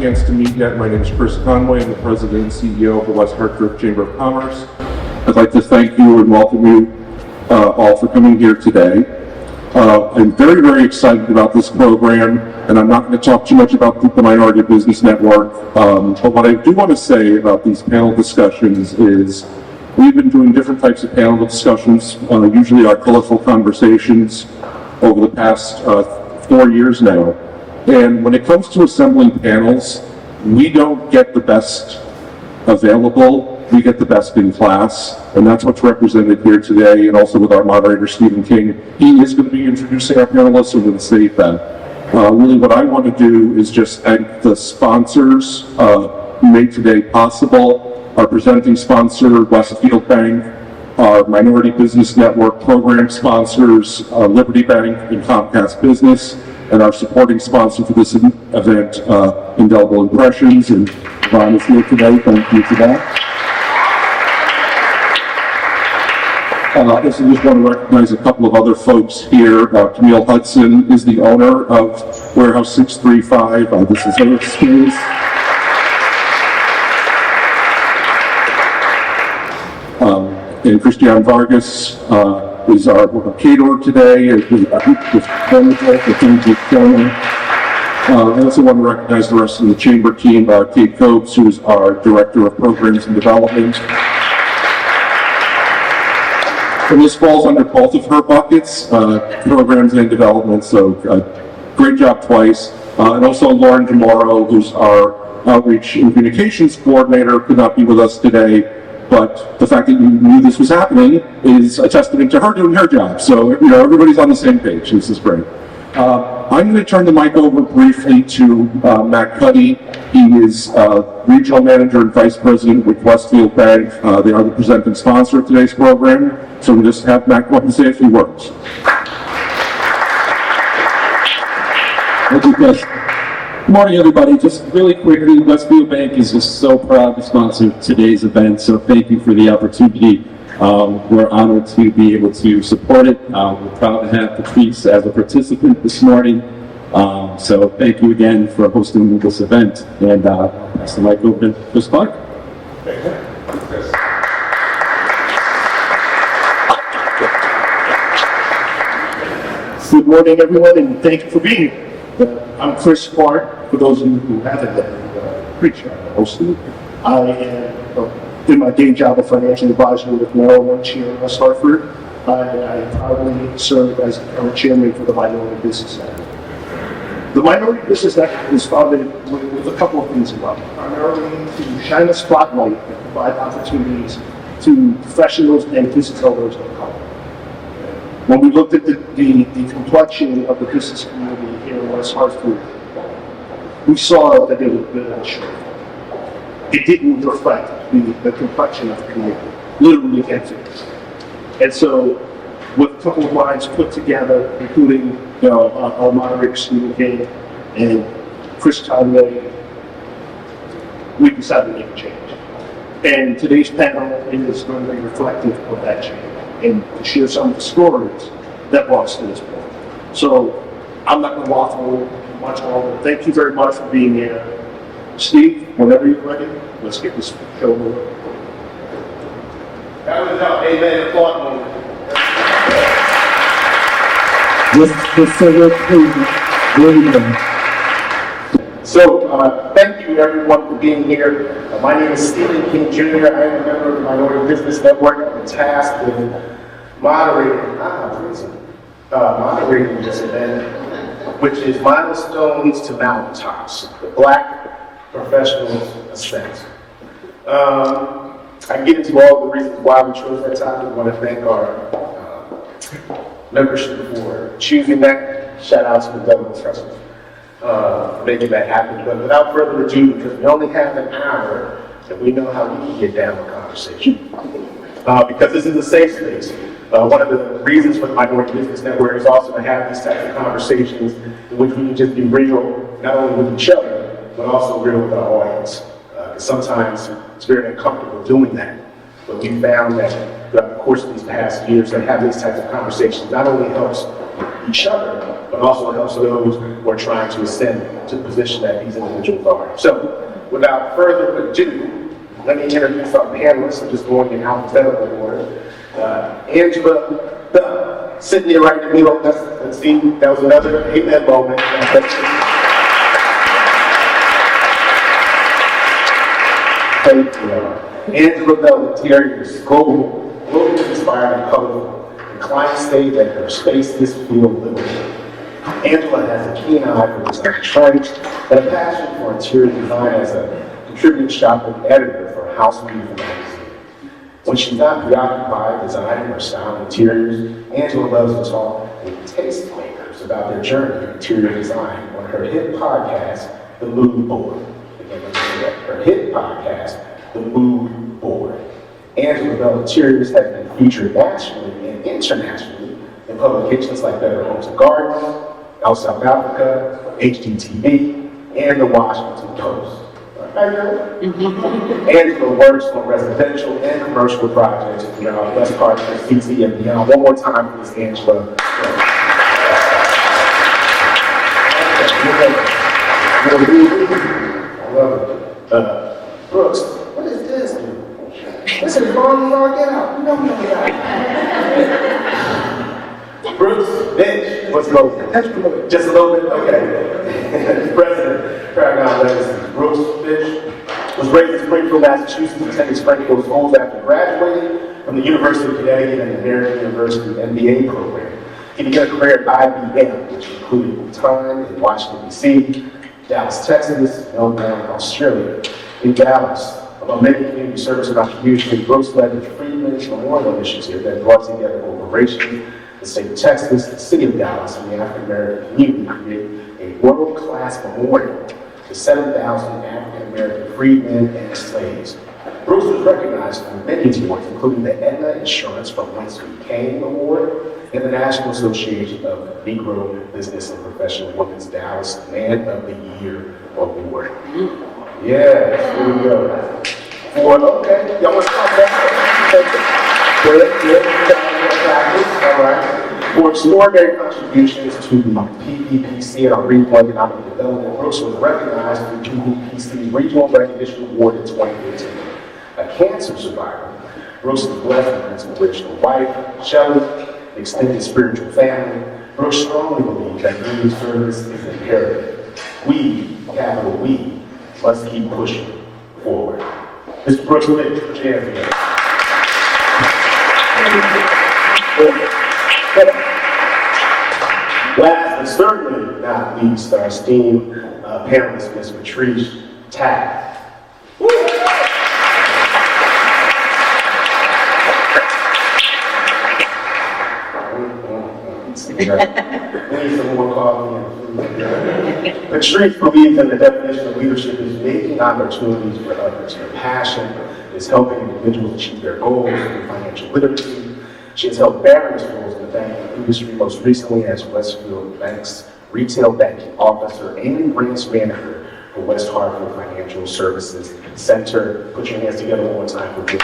chance to meet yet, my name is Chris Conway. I'm the President and CEO of the West Hartford Chamber of Commerce. I'd like to thank you and welcome you all for coming here today. I'm very, very excited about this program, and I'm not going to talk too much about the Minority Business Network, but what I do want to say about these panel discussions is we've been doing different types of panel discussions, usually our colorful conversations, over the past 4 years now. And when it comes to assembling panels, we don't get the best available, we get the best in class, and that's what's represented here today, and also with our moderator, Steven King. He is going to be introducing our panelists, so I'm going to save that. Really what I want to do is just thank the sponsors who made today possible. Our presenting sponsor, Westfield Bank, our Minority Business Network program sponsors, Liberty Bank and Comcast Business, and our supporting sponsor for this event, Indelible Impressions, and Ron is here today. Thank you for that. I also just want to recognize a couple of other folks here. Camille Hudson is the owner of Warehouse 635. This is her space. And Christian Vargas is our caterer today. I also want to recognize the rest of the chamber team, Kate Copes, who is our Director of Programs and Development. And this falls under both of her buckets, programs and development, so great job twice. And also Lauren DeMoro, who's our Outreach and Communications Coordinator, could not be with us today. But the fact that you knew this was happening is a testament to her doing her job. So, everybody's on the same page. This is great. I'm going to turn the mic over briefly to Matt Cuddy. He is Regional Manager and Vice President with Westfield Bank. They are the presenting sponsor of today's program. So we'll just have Matt come up and say a few words. Thank you, Chris. Good morning, everybody. Just really quickly, Westfield Bank is just so proud to sponsor today's event, so thank you for the opportunity. We're honored to be able to support it. We're proud to have Patrice as a participant this morning. So thank you again for hosting this event. And pass the mic over to Chris Clark. Good morning, everyone, and thank you for being here. I'm Chris Clark. For those of you who haven't met me, hosting. I am in my day job of financial advisor with Merrill Lynch here in West Hartford. I proudly serve as the current chairman for the Minority Business Network. The Minority Business Network was founded with a couple of things in mind, primarily to shine a spotlight and provide opportunities to professionals and business owners of color. When we looked at the complexion of the business community here in West Hartford, we saw that there was a bit of a shortfall. It didn't reflect the complexion of the community, literally empty. And so, with a couple of minds put together, including our moderator Steven King and Chris Conway, we decided to make a change. And today's panel is going to be reflective of that change and to share some of the stories that brought us to this point. So I'm not going to waffle much longer. Thank you very much for being here. Steve, whenever you're ready, let's get this show moving. That was up. Amen. Applaud moment. So, thank you everyone for being here. My name is Steven King Jr. I am a member of the Minority Business Network. I'm tasked with moderating this event, which is Milestones to Mountaintops, the Black Professionals Ascent. I can get into all the reasons why we chose that topic. I want to thank our membership for choosing that. Shout out to the Government Trust for making that happen. But without further ado, because we only have an hour, and we know how we can get down with conversation. Because this is a safe space. One of the reasons for the Minority Business Network is also to have these types of conversations in which we can just be real, not only with each other, but also real with our audience. Sometimes it's very uncomfortable doing that, but we found that throughout the course of these past years that have these types of conversations not only helps each other, but also helps those who are trying to ascend to the position that these individuals are. So, without further ado, let me introduce our panelists. I'm just going in alphabetical order. Angela, sitting there right in the middle. Let's see, that was another amen moment. Angela Bell Interiors, globally inspired and colorful, and client stage at her spaces feel livable. Angela has a keen eye for design trends and a passion for interior design as a contributing shopping editor for House Beautiful magazine. When she's not preoccupied designing or styling interiors, Angela loves to talk with tastemakers about their journey in interior design on her hit podcast, The Mood Board. Again, let me say that. Her hit podcast, The Mood Board. Angela Bell Interiors has been featured nationally and internationally in publications like Better Homes and Gardens, Out South Africa, HGTV, and the Washington Post. Angela works on residential and commercial projects throughout West Hartford Center and beyond. One more time, please, Angela. I love it. Brooks, what is this? This is long, get out. You know we don't get out. Brooks, Fitch, what's going on? Just a little bit? Okay. President, Paragon Legacy. Brooks Fitch was raised in Springfield, Massachusetts, attended Springfield schools after graduating from the University of Connecticut and the American University MBA program. He began a career at IBM, which included time in Washington, D.C., Dallas, Texas, Melbourne, Australia. In Dallas, among many community service contributions, Brooks led the Freedmen's Memorial Initiative that brought together corporations, the state of Texas, the city of Dallas, and the African American community to create a world-class memorial to 7,000 African American freedmen and slaves. Brooks was recognized for many awards, including the Aetna Insurance from Whence We Came Award and the National Association of Negro Business and Professional Women's Dallas Man of the Year Award. Yes, here we go. Okay, y'all want to talk about All right. For extraordinary contributions to the PPPC and our regional economic development, Brooks was recognized for the PPPC's Regional Recognition Award in 2015. A cancer survivor, Brooks was blessed with an inspirational wife, Shelley, extended spiritual family. Brooks strongly believes that community service is imperative. We, capital We, must keep pushing forward. Mr. Brooks, we'll make a chance again. Last and certainly not least, our esteemed panelist, Ms. Patrice T. Need some more coffee. Patrice believes in the definition of leadership is making opportunities for others. Her passion is helping individuals achieve their goals through financial literacy. She has held various roles in the banking industry, most recently as Westfield Bank's retail banking officer and branch manager for West Hartford Financial Services Center. Put your hands together one more time for this.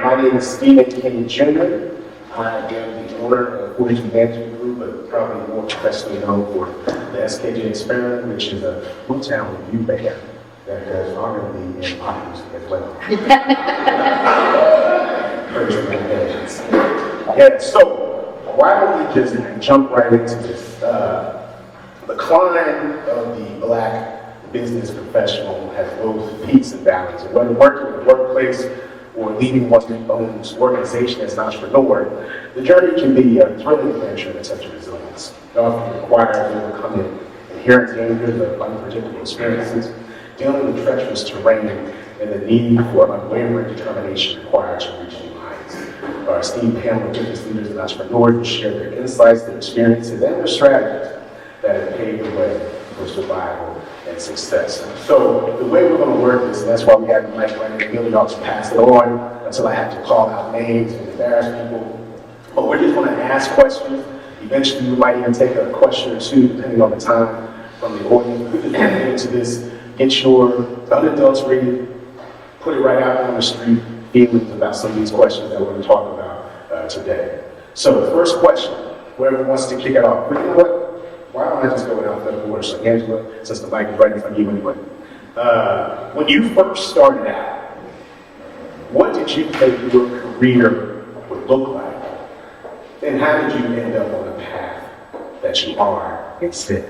My name is Steven King Jr. I am the owner of Fitch Management Group, but probably more professionally known for the SKJ Experiment, which is a Motown review band that does honorably in pop music as well. Yeah, so why don't we just jump right into this? The climb of the Black business professional has both peaks and valleys, and whether working in the workplace or leading one's own organization as an entrepreneur, the journey can be a thrilling adventure and such resilience. It often requires overcoming inherent dangers of unpredictable experiences, dealing with treacherous terrain, and the need for unwavering determination required to reach new heights. Our esteemed panel of business leaders and entrepreneurs will share their insights, their experiences, and their strategies that have paved the way for survival and success. So the way we're going to work this, and that's why we have the mic right in the middle, y'all just pass it on until I have to call out names and embarrass people. But we're just going to ask questions. Eventually we might even take a question or two, depending on the time from the audience. We're just going to get into this get your unadulterated, put it right out on the street, feelings about some of these questions that we're going to talk about today. So the first question, whoever wants to kick it off, but you know what? Why don't I just go in alphabetical order? So Angela, since the mic is right in front of you anyway. When you first started out, what did you think your career would look like? And how did you end up on the path that you are instead?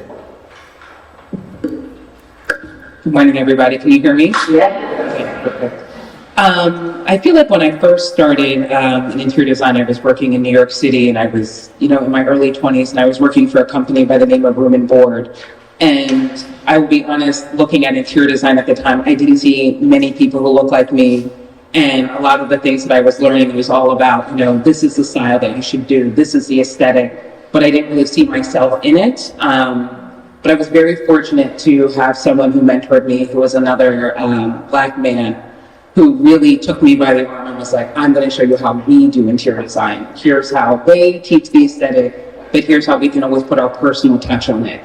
Good morning, everybody. Can you hear me? Yeah. Okay, perfect. I feel like when I first started in interior design, I was working in New York City, and I was, in my early 20s, and I was working for a company by the name of Room and Board. And I will be honest, looking at interior design at the time, I didn't see many people who looked like me. And a lot of the things that I was learning was all about, this is the style that you should do, this is the aesthetic, but I didn't really see myself in it. But I was very fortunate to have someone who mentored me, who was another Black man, who really took me by the arm and was like, I'm going to show you how we do interior design. Here's how they teach the aesthetic, but here's how we can always put our personal touch on it.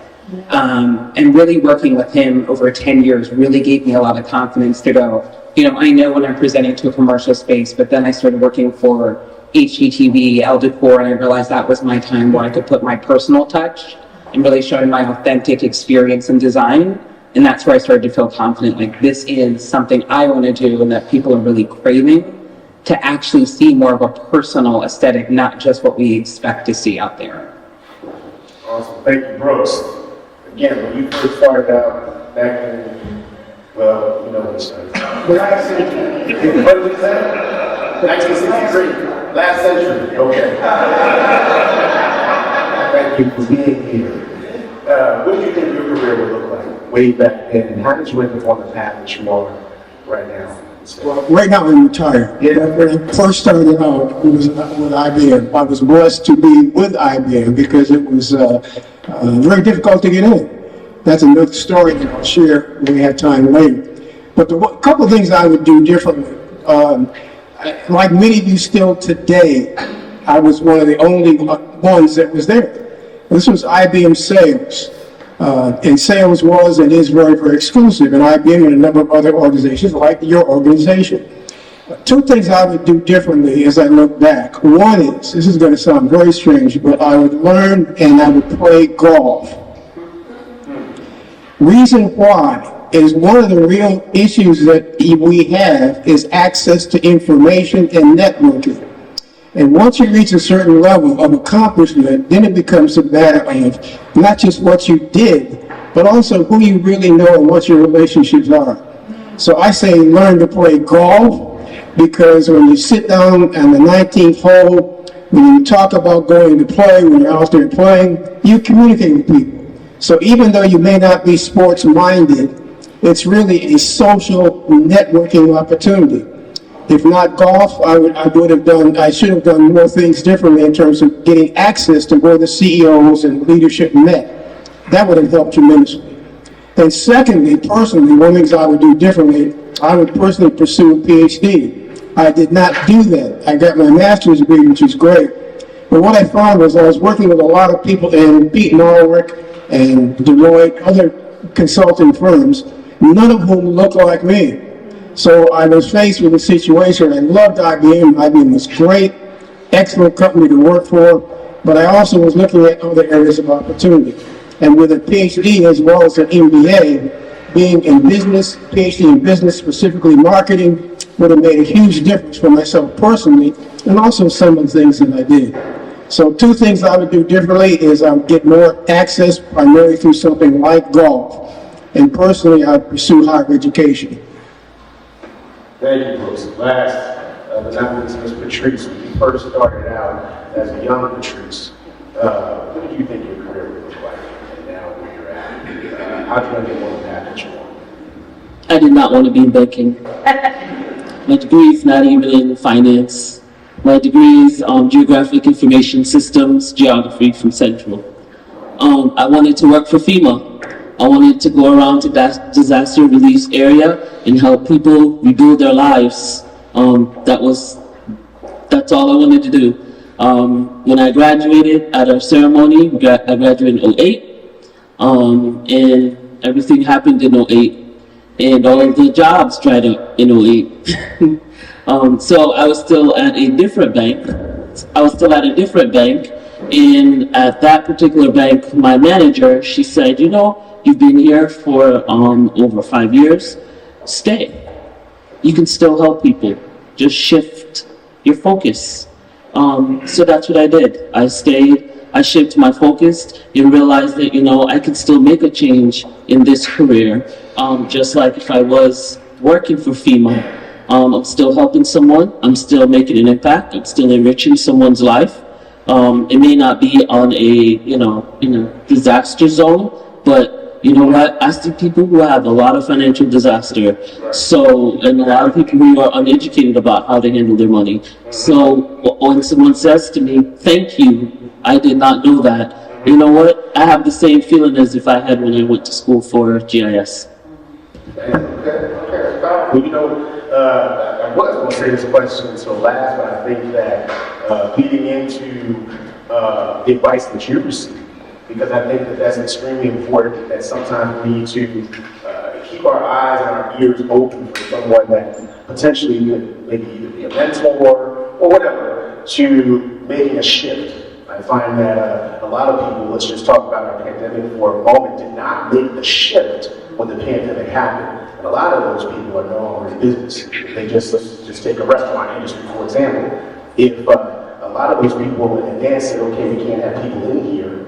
And really working with him over 10 years really gave me a lot of confidence to go, I know when I'm presenting to a commercial space, but then I started working for HGTV, El Decor, and I realized that was my time where I could put my personal touch and really showing my authentic experience in design. And that's where I started to feel confident, like this is something I want to do and that people are really craving, to actually see more of a personal aesthetic, not just what we expect to see out there. Awesome. Thank you, Brooks. Again, when you first started out back in, well, you know what it's like. Last century. What did it say? 1963. Last century. Okay. Thank you for being here. What do you think your career would look like way back then? And how did you end up on the path that you are right now? Well, right now I'm retired. Yeah. When I first started out, it was with IBM. I was blessed to be with IBM because it was very difficult to get in. That's another story that I'll share when we have time later. But a couple of things I would do differently. Like many of you still today, I was one of the only ones that was there. This was IBM sales. And sales was and is very, very exclusive. And IBM and a number of other organizations like your organization. Two things I would do differently as I look back. One is, this is going to sound very strange, but I would learn and I would play golf. Reason why is one of the real issues that we have is access to information and networking. And once you reach a certain level of accomplishment, then it becomes a matter of not just what you did, but also who you really know and what your relationships are. So I say learn to play golf, because when you sit down on the 19th hole, when you talk about going to play, when you're out there playing, you communicate with people. So even though you may not be sports minded, it's really a social networking opportunity. If not golf, I should have done more things differently in terms of getting access to where the CEOs and leadership met. That would have helped tremendously. And secondly, personally, one of the things I would do differently, I would personally pursue a PhD. I did not do that. I got my master's degree, which is great. But what I found was I was working with a lot of people in Pete Norwick and Deloitte, other consulting firms, none of whom looked like me. So I was faced with a situation. I loved IBM. IBM was great, excellent company to work for, but I also was looking at other areas of opportunity. And with a PhD as well as an MBA, being in business, PhD in business, specifically marketing, would have made a huge difference for myself personally, and also some of the things that I did. So two things I would do differently is I would get more access primarily through something like golf. And personally, I'd pursue higher education. Thank you, Brooks. Last but not least, Ms. Patrice, when you first started out as a young Patrice, what did you think your career would look like? And now where you're at, how did you get on the path that you want? I did not want to be in banking. My degree is not even in finance. My degree is Geographic Information Systems, Geography from Central. I wanted to work for FEMA. I wanted to go around to that disaster relief area and help people rebuild their lives. That's all I wanted to do. When I graduated at our ceremony, I graduated in 2008, and everything happened in 2008. and all of the jobs dried up in '08. So I was still at a different bank. And at that particular bank, my manager, she said, you know, you've been here for over 5 years. Stay. You can still help people. Just shift your focus. So that's what I did. I stayed. I shifted my focus and realized that, you know, I could still make a change in this career. Just like if I was working for FEMA, I'm still helping someone. I'm still making an impact. I'm still enriching someone's life. It may not be on a, in a disaster zone, but you know what? I see people who have a lot of financial disaster. So, and a lot of people who are uneducated about how to handle their money. So when someone says to me, thank you, I did not know that. You know what? I have the same feeling as if I had when I went to school for GIS. Well, you know, I was going to say this question until last, but I think that leading into the advice that you received, because I think that that's extremely important, that sometimes we need to keep our eyes and our ears open for someone that potentially could maybe either be a mentor or whatever, to making a shift. I find that a lot of people, let's just talk about our pandemic for a moment, did not make the shift when the pandemic happened. And a lot of those people are no longer in business. They just, let's just take a restaurant industry, for example. If a lot of those people in advance said, okay, we can't have people in here,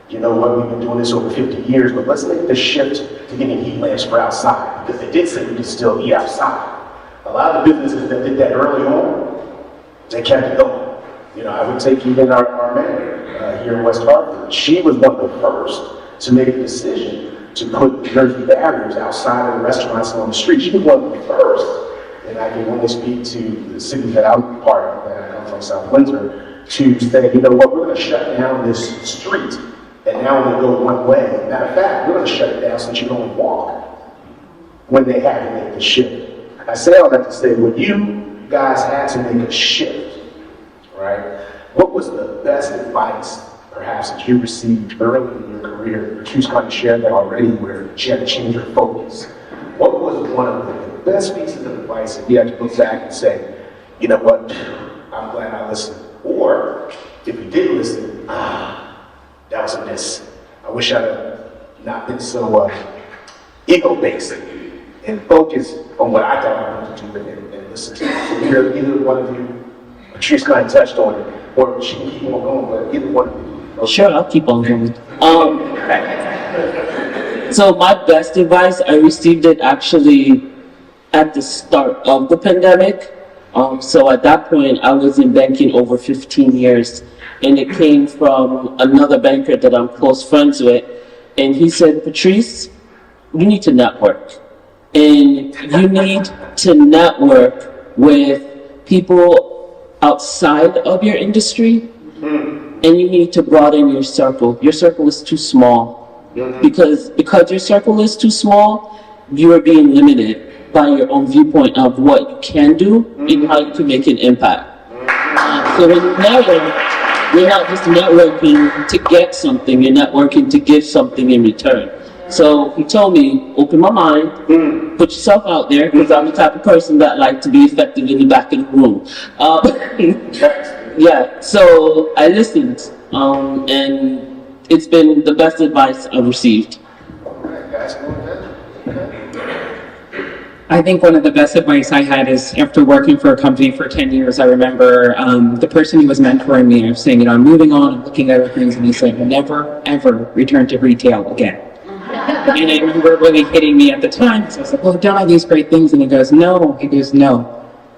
you know what, we've been doing this over 50 years, but let's make the shift to getting heat lamps for outside, because they did say we could still eat outside. A lot of the businesses that did that early on, they kept it going. You know, I would take even our mayor here in West Hartford. She was one of the first to make a decision to put Jersey barriers outside of the restaurants and on the street. She was one of the first. And I can only speak to the city that I'm part of, that I come from, South Windsor, to say, you know what, we're going to shut down this street, and now we're going to go one way. Matter of fact, we're going to shut it down so you can only walk when they had to make the shift. I say all that to say, when you guys had to make a shift, right, what was the best advice, perhaps, that you received early in your career? Patrice kind of shared that already, where you had to change your focus. What was one of the best pieces of advice that you had to look back and say, you know what, I'm glad I listened? Or, if you didn't listen, that was a miss. I wish I'd have not been so ego-based and focused on what I thought I wanted to do and listen to. Either one of you, Patrice kind of touched on it, or she can keep on going, but either one of you. Sure, I'll keep on going. So my best advice, I received it actually at the start of the pandemic. So at that point, I was in banking over 15 years, and it came from another banker that I'm close friends with, and he said, Patrice, you need to network. And you need to network with people outside of your industry, and you need to broaden your circle. Your circle is too small. Because your circle is too small, you are being limited by your own viewpoint of what you can do and how you can make an impact. So when you network, you're not just networking to get something, you're networking to give something in return. So he told me, open my mind, put yourself out there, because I'm the type of person that like to be effective in the back of the room. Yeah, so I listened, and it's been the best advice I've received. I think one of the best advice I had is after working for a company for 10 years, I remember the person who was mentoring me, I was saying, you know, I'm moving on, I'm looking at other things, and he said, never, ever return to retail again. And I remember it really hitting me at the time, so I was like, well, I've done all these great things, and he goes, no,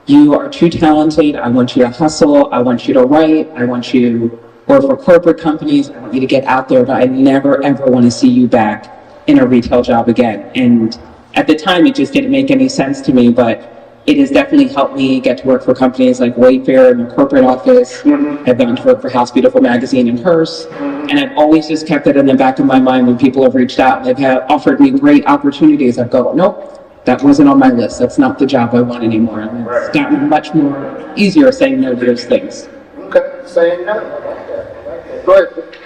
you are too talented, I want you to hustle, I want you to write, I want you or for corporate companies, I want you to get out there, but I never, ever want to see you back in a retail job again. And at the time, it just didn't make any sense to me, but it has definitely helped me get to work for companies like Wayfair in the corporate office. I've gone to work for House Beautiful magazine in Hearst, and I've always just kept it in the back of my mind when people have reached out and they've offered me great opportunities. I go, nope, that wasn't on my list. That's not the job I want anymore. And it's gotten much more easier saying no to those things. Okay, saying no. Go ahead.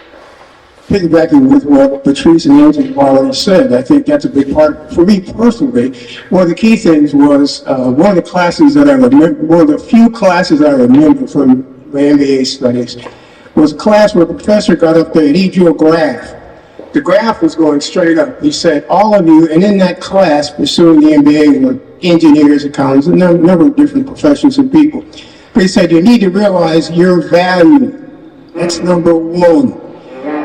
piggybacking with what Patrice and Angie already said, I think that's a big part for me personally. One of the key things was one of the classes that I remember, one of the few classes I remember from my MBA studies was a class where the professor got up there and he drew a graph. The graph was going straight up. He said, all of you, and in that class pursuing the MBA were engineers, accountants, a number of different professions and people. But he said, you need to realize your value. That's number one.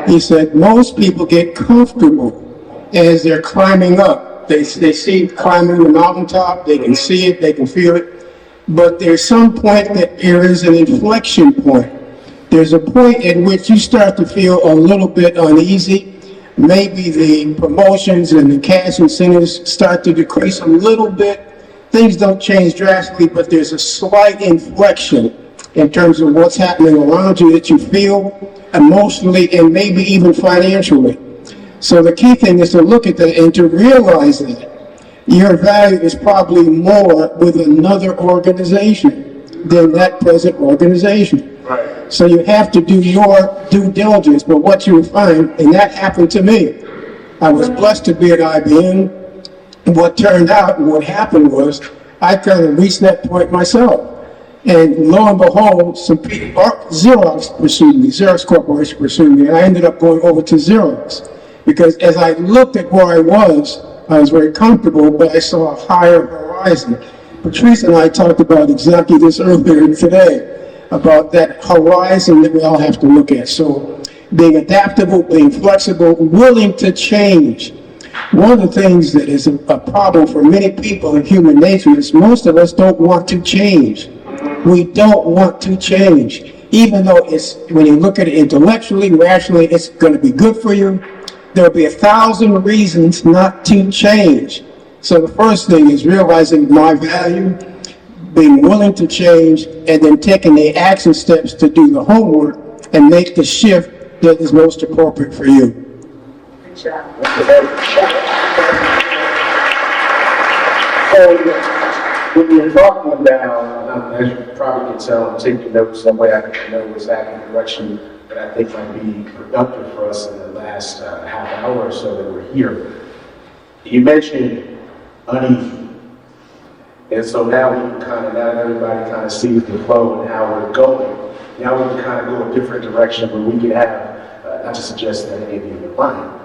He said, most people get comfortable as they're climbing up. They see climbing the mountaintop, they can see it, they can feel it. But there's some point that there is an inflection point. There's a point at which you start to feel a little bit uneasy. Maybe the promotions and the cash incentives start to decrease a little bit. Things don't change drastically, but there's a slight inflection in terms of what's happening around you that you feel emotionally and maybe even financially. So the key thing is to look at that and to realize that your value is probably more with another organization than that present organization. Right. So you have to do your due diligence, but what you find, and that happened to me. I was blessed to be at IBM. What turned out and what happened was I kind of reached that point myself. And lo and behold, some people, Xerox pursued me, Xerox Corporation pursued me, and I ended up going over to Xerox. Because as I looked at where I was very comfortable, but I saw a higher horizon. Patrice and I talked about exactly this earlier today, about that horizon that we all have to look at. So being adaptable, being flexible, willing to change. One of the things that is a problem for many people in human nature is most of us don't want to change. We don't want to change. Even though it's, when you look at it intellectually, rationally, it's going to be good for you, there'll be 1,000 reasons not to change. So the first thing is realizing my value, being willing to change, and then taking the action steps to do the homework and make the shift that is most appropriate for you. So, when you're talking about, as you probably can tell, I'm taking notes some way I can know exactly the direction that I think might be productive for us in the last half hour or so that we're here. You mentioned uneasy. And so now we can kind of, now that everybody kind of sees the flow and how we're going, now we can kind of go a different direction where we can have, not to suggest that any of you are lying,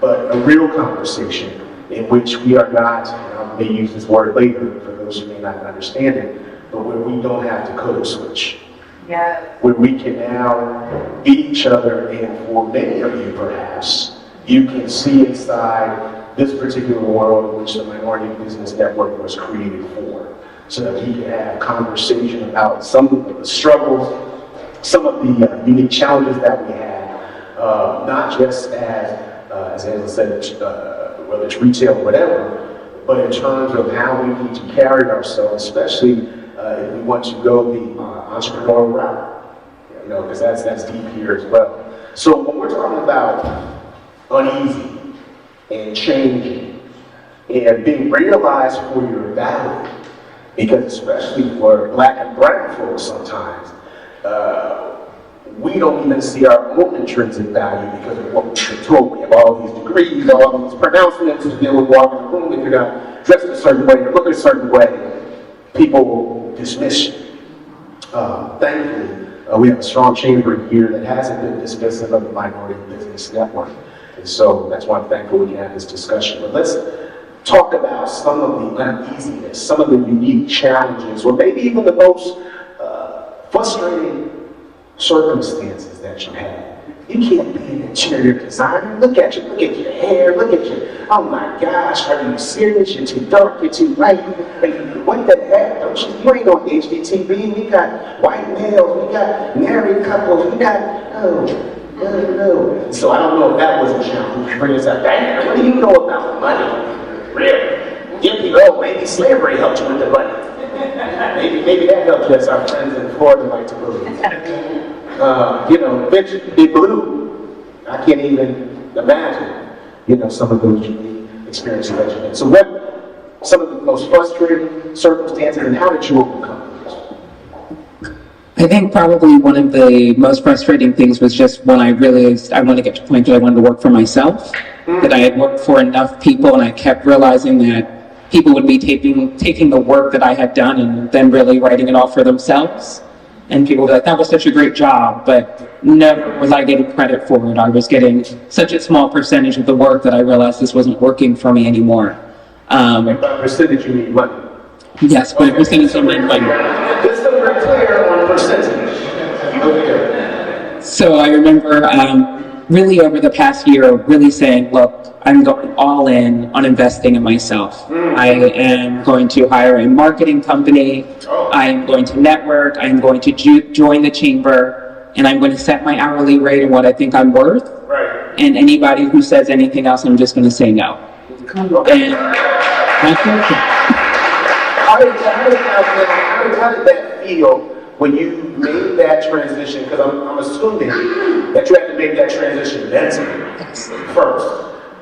but a real conversation in which we are not, and I may use this word later for those who may not understand it, but where we don't have to code switch. Yeah. Where we can now meet each other, and for many of you perhaps, you can see inside this particular world in which the Minority Business Network was created for, so that we can have conversation about some of the struggles, some of the unique challenges that we have, not just as Angela said, whether it's retail or whatever, but in terms of how we need to carry ourselves, especially if we want to go the entrepreneurial route, you know, because that's deep here as well. So when we're talking about uneasy and changing and being realized for your value, because especially for Black and brown folks sometimes, we don't even see our own intrinsic value because of what we've been told. We have all these degrees, all these pronouncements, and then we walk in the room, if you're not dressed a certain way, you're looking a certain way, people dismiss you. Thankfully, we have a strong chamber here that hasn't been dismissive of the Minority Business Network. And so that's why I'm thankful we can have this discussion. But let's talk about some of the uneasiness, some of the unique challenges, or maybe even the most frustrating circumstances that you have. You can't be an interior designer. Look at your hair, look at your, oh my gosh, are you serious? You're too dark, you're too light. What the heck? Don't you ain't on HGTV. We got white males, we got married couples, we got, no. So I don't know if that was a challenge. Bring us up, dang, what do you know about money? Really? Give me, oh, maybe slavery helped you with the money. Maybe that helped you, as our friends in Florida like to believe. Fitch, it blew. I can't even imagine, some of those unique experiences that you had. So what, some of the most frustrating circumstances, and how did you overcome those? I think probably one of the most frustrating things was just when I realized I want to get to the point that I wanted to work for myself, that I had worked for enough people, and I kept realizing that people would be taking the work that I had done and then really writing it off for themselves. And people would be like, that was such a great job, but never was I getting credit for it. I was getting such a small percentage of the work that I realized this wasn't working for me anymore. By percentage, you mean money? Yes, but percentage of my money. Just so we're clear on percentage. Okay. So I remember really over the past year, really saying, look, I'm going all in on investing in myself. I am going to hire a marketing company. I am going to network. I am going to join the chamber, and I'm going to set my hourly rate and what I think I'm worth. Right. And anybody who says anything else, I'm just going to say no. And that's it. How did that feel when you made that transition? Because I'm assuming that you had to make that transition mentally first.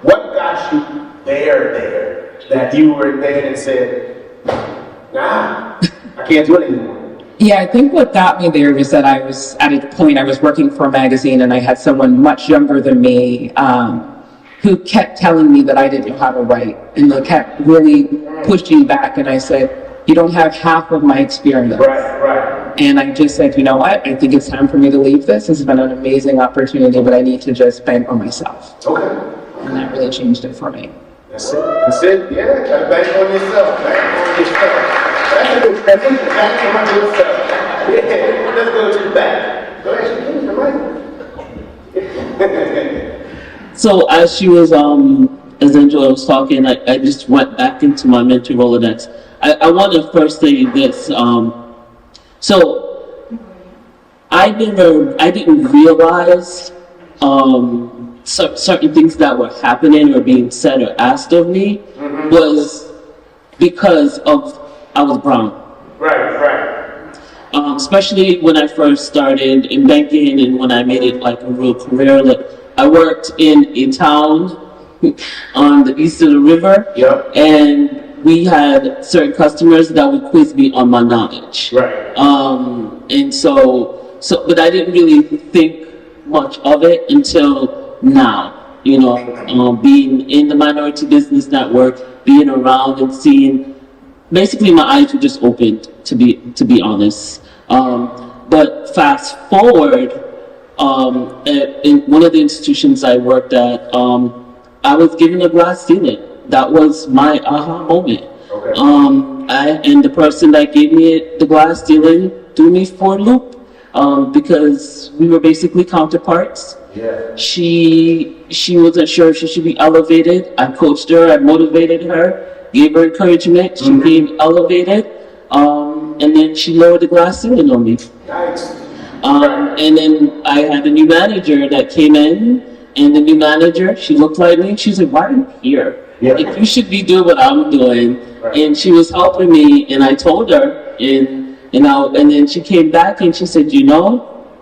What got you there, that you were there and said, nah, I can't do it anymore? Yeah, I think what got me there was that I was at a point, I was working for a magazine, and I had someone much younger than me who kept telling me that I didn't know how to write, and they kept really pushing back, and I said, you don't have half of my experience. Right. And I just said, you know what, I think it's time for me to leave this. This has been an amazing opportunity, but I need to just bank on myself. Okay. And that really changed it for me. That's it. Yeah, gotta bank on yourself. That's a good transition. Bank on yourself. Yeah, let's go to the back. Go ahead, So as she was, as Angela was talking, I just went back into my mentor Rolodex. I want to first say this. So I didn't realize certain things that were happening or being said or asked of me was because of I was brown. Right. Especially when I first started in banking and when I made it like a real career. Like I worked in a town on the east of the river. Yep. And we had certain customers that would quiz me on my knowledge. Right. And so, but I didn't really think much of it until now, being in the Minority Business Network, being around and seeing, basically my eyes were just opened, to be honest. But fast forward, in one of the institutions I worked at, I was given a glass ceiling. That was my aha moment. Okay. And the person that gave me the glass ceiling threw me for a loop, because we were basically counterparts. Yeah. She wasn't sure if she should be elevated. I coached her, I motivated her, gave her encouragement. She became elevated, and then she lowered the glass ceiling on me. Nice. And then I had a new manager that came in, and the new manager, she looked like me, and she said, why are you here? Yeah. Like, you should be doing what I'm doing. Right. And she was helping me, and I told her, and then she came back and she said,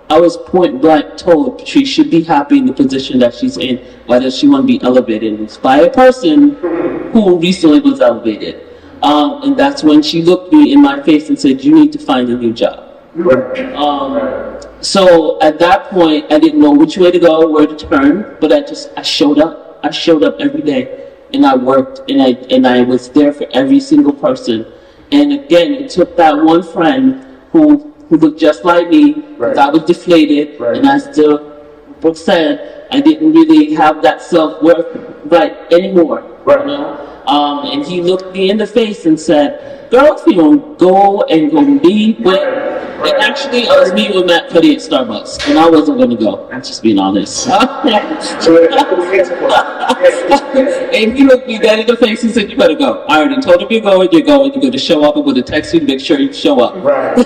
I was point blank told she should be happy in the position that she's in. Why does she want to be elevated? It's by a person who recently was elevated. And that's when she looked me in my face and said, you need to find a new job. Right. So at that point, I didn't know which way to go, where to turn, but I showed up. I showed up every day. And I worked, and I was there for every single person. And again, it took that one friend who looked just like me, because I was deflated, and I still, Brooke said, I didn't really have that self-worth anymore. And he looked me in the face and said, girl, if you don't go and go meet with, and actually I was meeting with Matt Cuddy at Starbucks, and I wasn't going to go, I'm just being honest. And he looked me dead in the face and said, you better go. I already told him you're going to show up. I'm going to text you to make sure you show up. Right.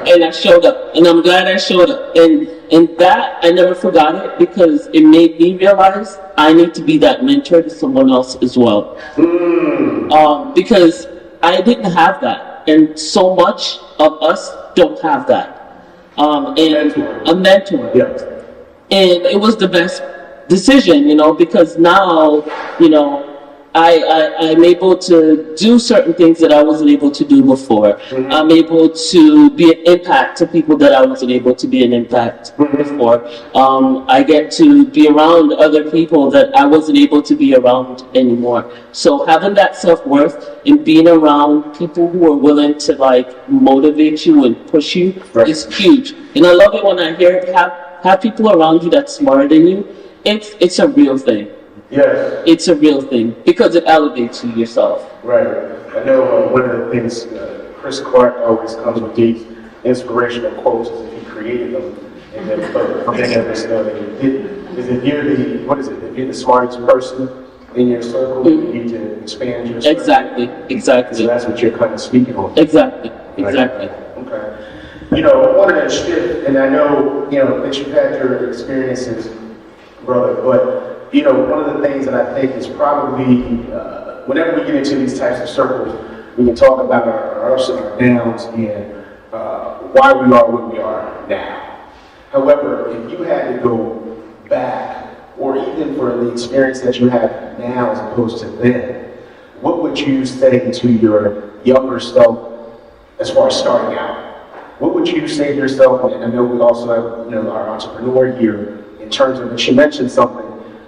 And I showed up, and I'm glad I showed up. And that, I never forgot it, because it made me realize I need to be that mentor to someone else as well. Because I didn't have that, and so much of us don't have that. And a mentor. Yeah. And it was the best decision, because now, I'm able to do certain things that I wasn't able to do before. I'm able to be an impact to people that I wasn't able to be an impact before. I get to be around other people that I wasn't able to be around anymore. So having that self-worth and being around people who are willing to like motivate you and push you is huge. And I love it when I hear have people around you that's smarter than you. It's a real thing. Yes. It's a real thing because it elevates you yourself. Right. I know one of the things Chris Clark always comes with these inspirational quotes as if he created them, and then many of us know that he didn't. Is if you're if you're the smartest person in your circle, you need to expand your circle. Exactly. So that's what you're kind of speaking on. Exactly. Okay. You know, I wanted to shift, and I know, that you've had your experiences, brother, but you know, one of the things that I think is probably, whenever we get into these types of circles, we can talk about our ups and our downs and why we are where we are now. However, if you had to go back, or even for the experience that you have now as opposed to then, what would you say to your younger self as far as starting out? What would you say to yourself, and I know we also have, our entrepreneur here, in terms of, she mentioned something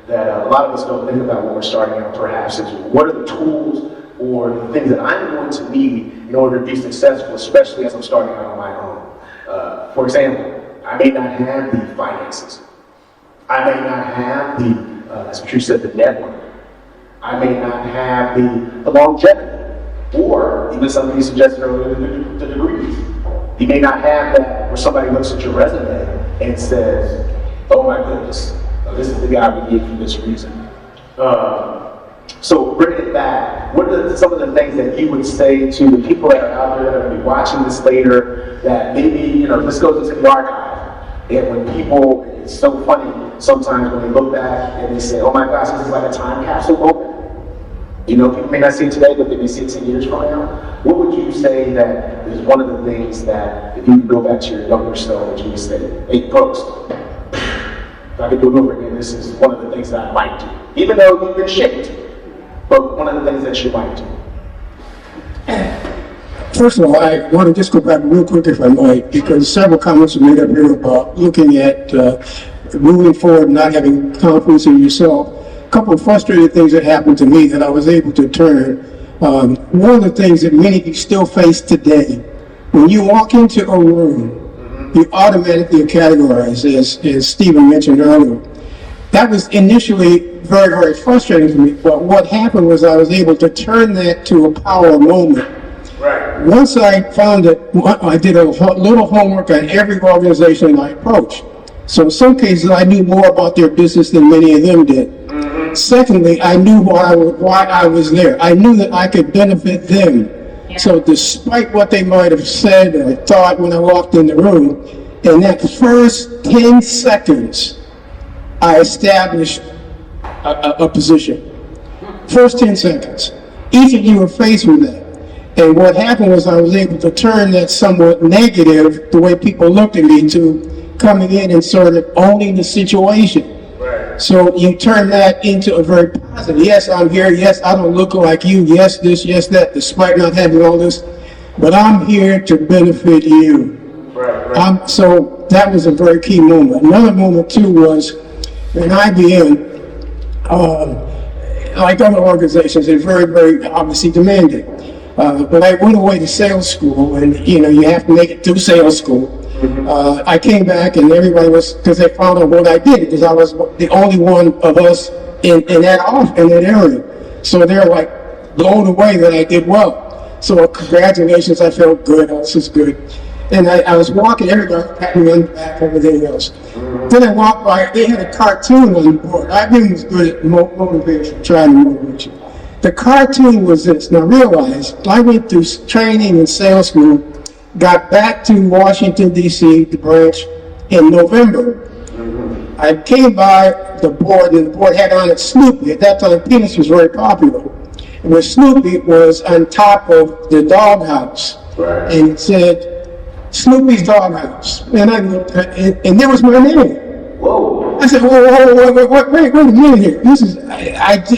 that a lot of us don't think about when we're starting out, perhaps, is what are the tools or the things that I'm going to need in order to be successful, especially as I'm starting out on my own. For example, I may not have the finances. I may not have the, as Patrice said, the network. I may not have the longevity, or even something you suggested earlier, the degrees. You may not have that where somebody looks at your resume and says, oh my goodness, this is the guy we need for this reason. So bring it back. What are some of the things that you would say to the people that are out there that are going to be watching this later, that maybe, this goes into the archive. And when people, it's so funny sometimes when they look back and they say, oh my gosh, this is like a time capsule moment. People may not see it today, but they may see it 10 years from now. What would you say that is one of the things that, if you could go back to your younger self, that you would say, hey folks, if I could do it over again, this is one of the things that I might do. Even though you've been shaped, but one of the things that you might do. First of all, I want to just go back real quick, if I might, because several comments were made up here about looking at moving forward, not having confidence in yourself. A couple of frustrating things that happened to me that I was able to turn. One of the things that many of you still face today, when you walk into a room, you automatically are categorized, as Steven mentioned earlier. That was initially very, very frustrating to me, but what happened was I was able to turn that to a power moment. Right. Once I found that I did a little homework on every organization I approached. So in some cases, I knew more about their business than many of them did. Secondly, I knew why I was there. I knew that I could benefit them. Yeah. So despite what they might have said or thought when I walked in the room, in that first 10 seconds, I established a position. First 10 seconds. Each of you were faced with that. And what happened was I was able to turn that somewhat negative, the way people looked at me, to coming in and sort of owning the situation. Right. So you turn that into a very positive. Yes, I'm here. Yes, I don't look like you. Yes, this, yes, that, despite not having all this. But I'm here to benefit you. Right. So that was a very key moment. Another moment, too, was in IBM, like other organizations, they're very, very obviously demanding. But I went away to sales school, and you have to make it through sales school. I came back, and everybody was, because they found out what I did, because I was the only one of us in that area. So they're like blown away that I did well. So congratulations, I felt good. This is good. And I was walking, everybody patting me on the back, everything else. Then I walked by, they had a cartoon on the board. IBM was good at motivation, trying to motivate you. The cartoon was this. Now realize, I went through training and sales school, got back to Washington, D.C., the branch, in November. I came by the board, and the board had on it Snoopy. At that time, Peanuts was very popular. And the Snoopy was on top of the doghouse. Right. And it said, Snoopy's Doghouse. And I looked, and there was my name. Whoa. I said, wait a minute here. This is,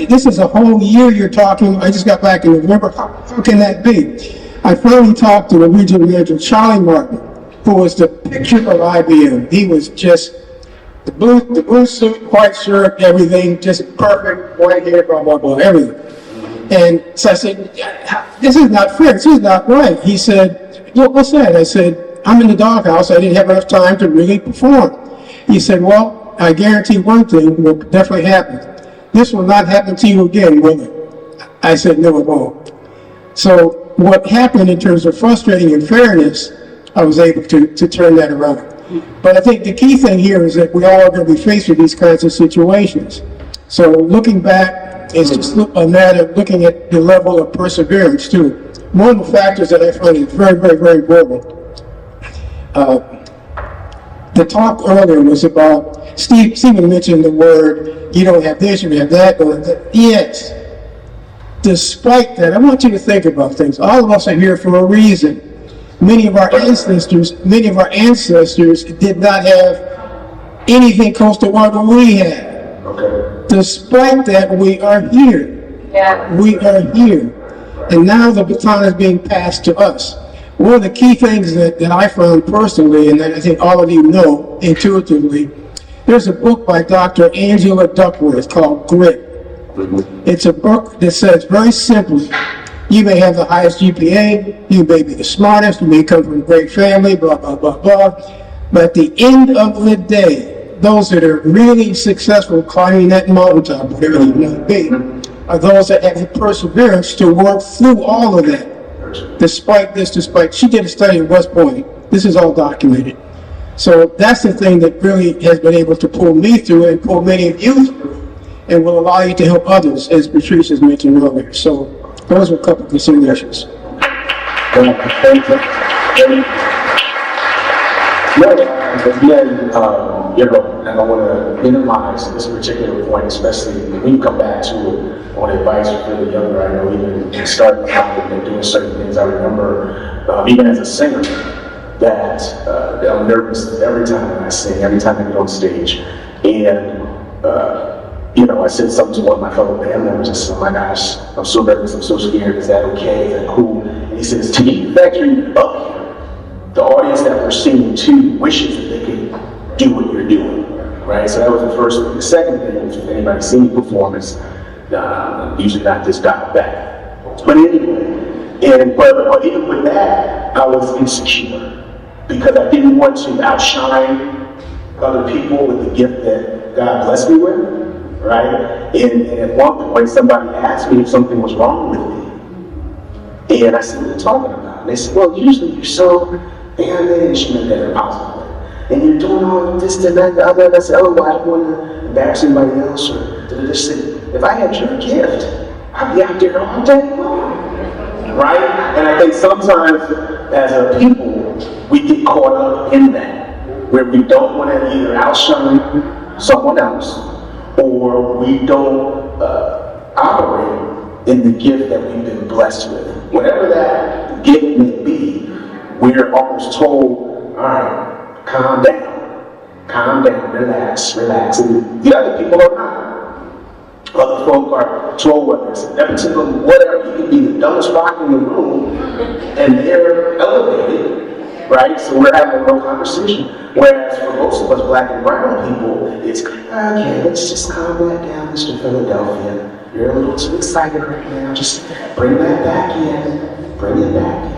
this is a whole year you're talking. I just got back in November. How can that be? I finally talked to the regional manager, Charlie Martin, who was the picture of IBM. He was just the blue suit, white shirt, everything, just perfect, white hair, blah, blah, blah, everything. And so I said, this is not fair. This is not right. He said, what's that? I said, I'm in the doghouse. I didn't have enough time to really perform. He said, well, I guarantee one thing will definitely happen. This will not happen to you again, will it? I said, no, it won't. So what happened in terms of frustrating and fairness, I was able to turn that around. But I think the key thing here is that we all are going to be faced with these kinds of situations. So looking back, it's just a matter of looking at the level of perseverance too. One of the factors that I find is very, very, very important. The talk earlier was about, Stephen mentioned the word, you don't have this, you have that, or that. Yes. Despite that, I want you to think about things. All of us are here for a reason. Many of our ancestors did not have anything close to what we have. Okay. Despite that, we are here. Yeah. We are here. And now the baton is being passed to us. One of the key things that I found personally, and that I think all of you know intuitively, there's a book by Dr. Angela Duckworth called Grit. It's a book that says very simply, you may have the highest GPA, you may be the smartest, you may come from a great family, blah, blah, blah, blah. But at the end of the day, those that are really successful climbing that mountaintop, whatever it may be, are those that have the perseverance to work through all of that. Despite, she did a study at West Point. This is all documented. So that's the thing that really has been able to pull me through and pull many of you through, and will allow you to help others, as Patrice has mentioned earlier. So those are a couple of considerations. And I don't want to minimize this particular point, especially when you come back to it on advice for the younger. I know even starting out and doing certain things. I remember even as a singer that I'm nervous every time I sing, every time I get on stage, and I said something to one of my fellow band members. I said, "Oh my gosh, I'm so nervous. I'm so scared. Is that okay? Is that cool?" And he says, "To get you factory up here, the audience that we're singing to wishes that they could do what you're doing." Right? So that was the first thing. The second thing was, if anybody's seen the performance, usually not this dialed back. But anyway, but even with that, I was insecure because I didn't want to outshine other people with the gift that God blessed me with. Right? And at one point, somebody asked me if something was wrong with me. And I said, "What are you talking about?" And they said, "Well, usually you're so animated," and she meant that in a positive way. "And you're doing all this, and that, and the other." And I said, "Oh, well, I don't want to embarrass anybody else." Or just said, "If I had your gift, I'd be out there all day long." Right? And I think sometimes as a people, we get caught up in that, where we don't want to either outshine someone else, or we don't operate in the gift that we've been blessed with. Whatever that gift may be, we're almost told, "All right, calm down, relax. And the other people are not. Other folk are told, whether it's nepotism, whatever, you can be the dumbest rock in the room, and they're elevated. Right? So we're having a real conversation. Whereas for most of us black and brown people, it's, "Okay, let's just calm that down, Mr. Philadelphia. You're a little too excited right now. Just bring that back in. Bring it back in."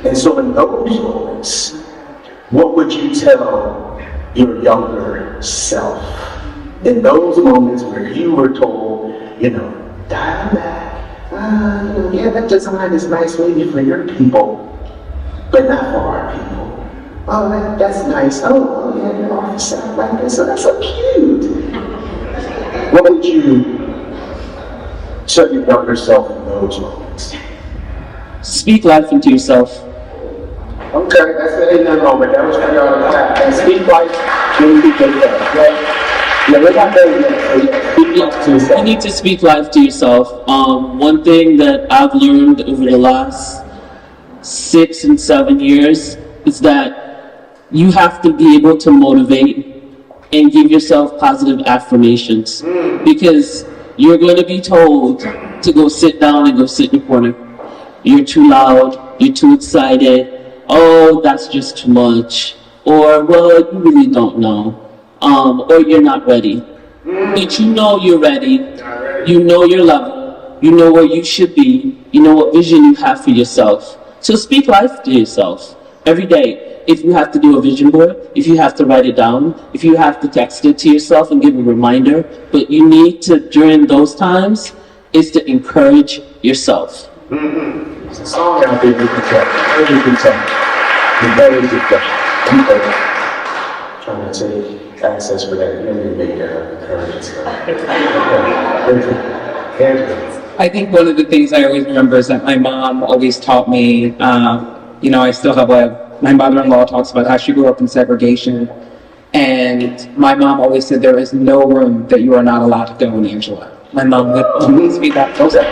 And so in those moments, what would you tell your younger self? In those moments where you were told, dial back. Yeah, that design is nice maybe for your people, but not for our people. "Oh, that's nice. Oh, yeah, your office sounds like this. So that's so cute." What would you tell your younger self in those moments? Speak life into yourself. Okay, that's the end of the moment. That was for y'all to clap. And speak life into yourself, right? Yeah, we're not there yet. So yeah, speak life to yourself. You need to speak life to yourself. One thing that I've learned over the last 6 and 7 years is that you have to be able to motivate and give yourself positive affirmations, because you're going to be told to go sit down and go sit in the corner. You're too loud, you're too excited, oh, that's just too much, or, well, you really don't know, or you're not ready. But you know you're ready, you know your level, you know where you should be, you know what vision you have for yourself. So speak life to yourself every day. If you have to do a vision board, if you have to write it down, if you have to text it to yourself and give a reminder, but you need to, during those times, is to encourage yourself. There's a song out there you can tell. You can tell. You better get that. Trying to take access for that. You need to make that encouraging stuff. I think one of the things I always remember is that my mom always taught me, you know, I still have my mother-in-law talks about how she grew up in segregation. And my mom always said there is no room that you are not allowed to go in Angela. My mom would always be that person.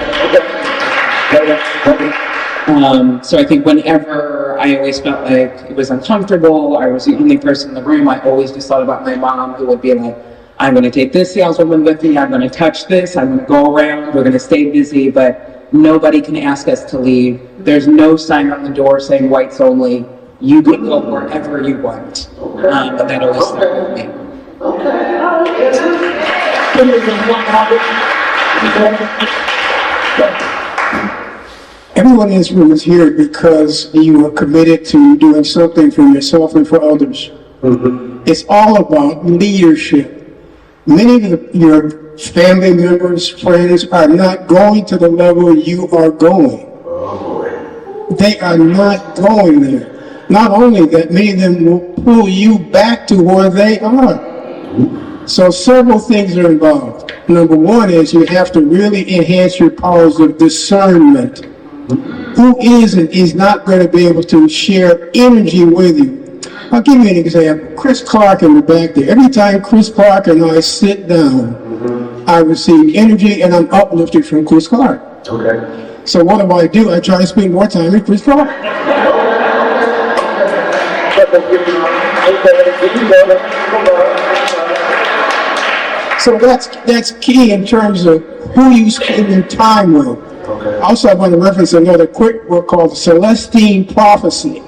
So I think whenever I always felt like it was uncomfortable, I was the only person in the room, I always just thought about my mom, who would be like, I'm going to take this saleswoman with me, I'm going to touch this, I'm going to go around, we're going to stay busy, but nobody can ask us to leave. There's no sign on the door saying whites only. You can go wherever you want. And that always stuck with me. Everyone in this room is here because you are committed to doing something for yourself and for others. It's all about leadership. Many of your family members, friends are not going to the level you are going. They are not going there. Not only that, many of them will pull you back to where they are. So several things are involved. Number one is you have to really enhance your powers of discernment. Who is and is not going to be able to share energy with you? I'll give you an example. Chris Clark in the back there. Every time Chris Clark and I sit down, I receive energy and I'm uplifted from Chris Clark. Okay. So what do? I try to spend more time with Chris Clark. So that's key in terms of who you spend your time with. Okay. Also, I want to reference another quick book called The Celestine Prophecy.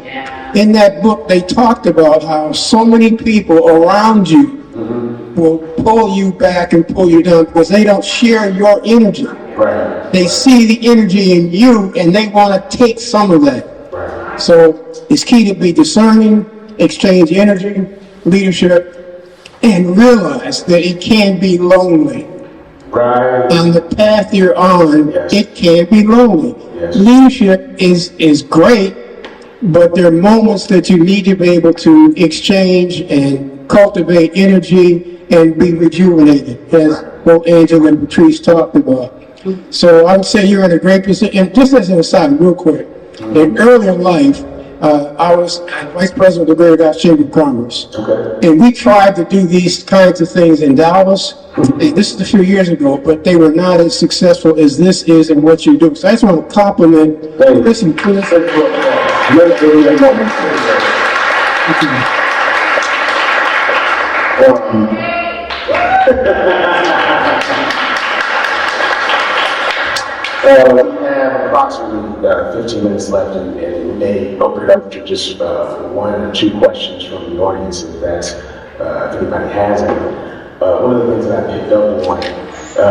In that book, they talked about how so many people around you will pull you back and pull you down because they don't share your energy. Right. They see the energy in you and they want to take some of that. Right. So it's key to be discerning, exchange energy, leadership, and realize that it can be lonely. Right. On the path you're on, Yes. it can be lonely. Yes. Leadership is great, but there are moments that you need to be able to exchange and cultivate energy and be rejuvenated, as both Angela and Patrice talked about. So I would say you're in a great position. And just as an aside, real quick, in earlier life, I was vice president of the Greater Dallas Chamber of Commerce. Okay. And we tried to do these kinds of things in Dallas. This is a few years ago, but they were not as successful as this is and what you do. So I just want to compliment. Listen, please. We have approximately 15 minutes left, and we may open it up to just one or two questions from the audience if if anybody has any. One of the things that I picked up on,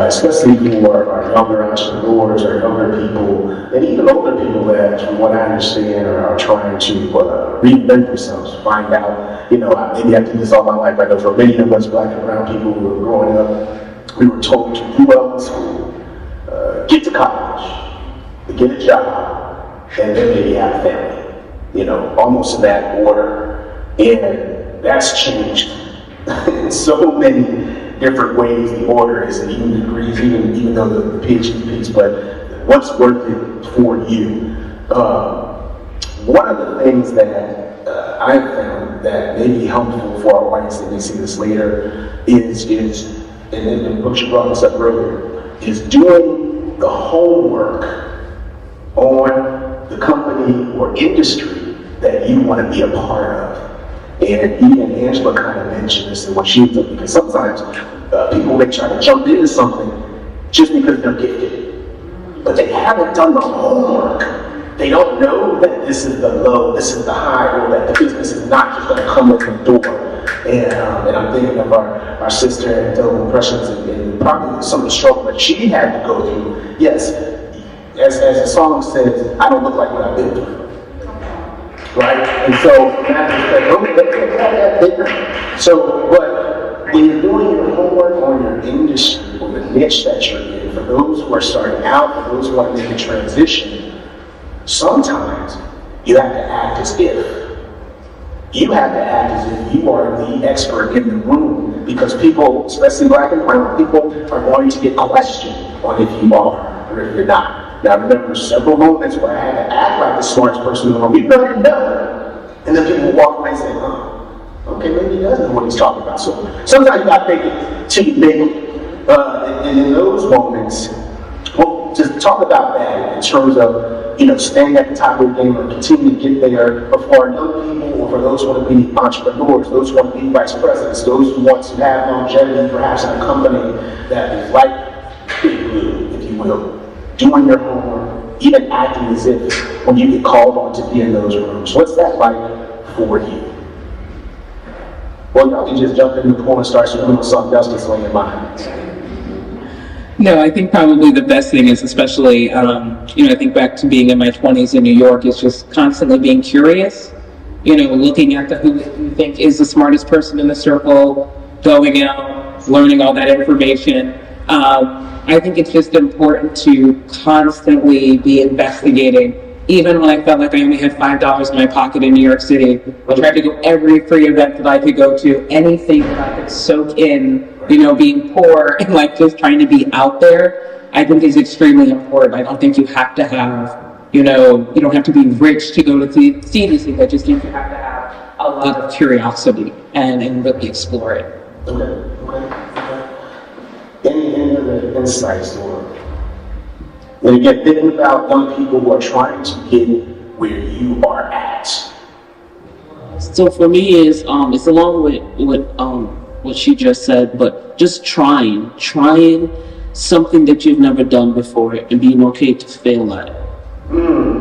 especially for our younger entrepreneurs, our younger people, and even older people that, from what I understand, are trying to reinvent themselves, find out, maybe I did this all my life. I know for many of us black and brown people who were growing up, we were told to do well in school, get to college, get a job, and then maybe have a family, almost in that order. And that's changed in so many different ways. The order is, and even degrees, even though the PhD piece, but what's worth it for you? One of the things that I found that may be helpful for our audience that may see this later is and Butcher brought this up earlier, is doing the homework on the company or industry that you want to be a part of. And even Angela kind of mentioned this in what she did, because sometimes people may try to jump into something just because they're gifted, but they haven't done the homework. They don't know that this is the low, this is the high, or that the business is not just going to come in the door. And I'm thinking of our sister and Dylan Impressions and probably some of the struggle that she had to go through. Yes, as the song says, I don't look like what I've been through. Right? And so, but when you're doing your homework on your industry, or the niche that you're in, for those who are starting out, for those who want to make a transition, sometimes you have to act as if. You have to act as if you are the expert in the room, because people, especially Black and brown people, are going to get questioned on if you are or if you're not. Now, I remember several moments where I had to act like the smartest person in the room. You better know. And then people will walk away and say, oh, okay, maybe he doesn't know what he's talking about. So sometimes you got to make it till you make it. And in those moments, well, just talk about that in terms of, staying at the top of the game or continue to get there. But for our young people, or for those who want to be entrepreneurs, those who want to be vice presidents, those who want to have longevity, perhaps in a company that is like Big Blue, if you will, doing your homework, even acting as if when you get called on to be in those rooms. What's that like for you? Well, y'all can just jump in the pool and start swimming with something else that's on your mind. No, I think probably the best thing is, especially, I think back to being in my 20s in New York, is just constantly being curious, looking at who you think is the smartest person in the circle, going out, learning all that information. I think it's just important to constantly be investigating. Even when I felt like I only had $5 in my pocket in New York City, I tried to go every free event that I could go to, anything that I could soak in, being poor and just trying to be out there, I think is extremely important. I don't think you have to have, you don't have to be rich to go to see these things. I just think you have to have a lot of curiosity and really explore it. Okay. Any other insights, or when you get thinking about young people who are trying to get where you are at? So for me, it's along with what she just said, but just trying something that you've never done before and being okay to fail at it.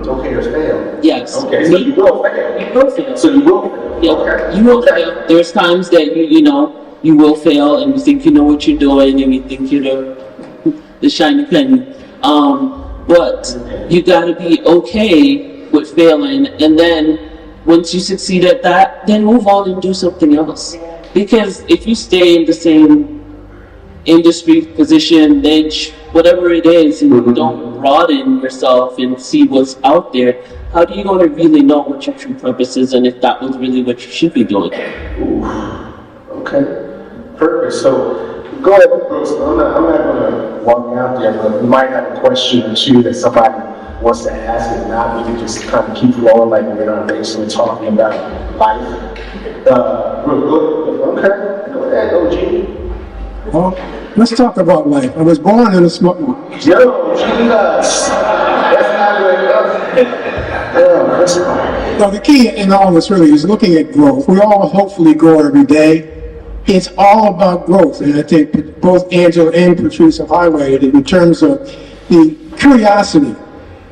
Okay to fail. Yes. Okay, so you will fail. You will fail. So you will fail. Yeah, okay. You will fail. There's times that you will fail and you think you know what you're doing and you think you're the shiny penny. But you gotta be okay with failing, and then once you succeed at that, then move on and do something else. Because if you stay in the same industry, position, niche, whatever it is, and you don't broaden yourself and see what's out there, how are you going to really know what your true purpose is and if that was really what you should be doing? Okay, perfect. So go ahead, Brooks. I'm not going to walk you out there, but you might have a question or two that somebody wants to ask. If not, we can just kind of keep rolling like we're basically talking about life. Okay, go ahead, OG. Well, let's talk about life. I was born in a small. Yo, Jesus. That's not good. That's fine. No, the key in all this really is looking at growth. We all hopefully grow every day. It's all about growth, and I think both Angela and Patrice have highlighted it in terms of the curiosity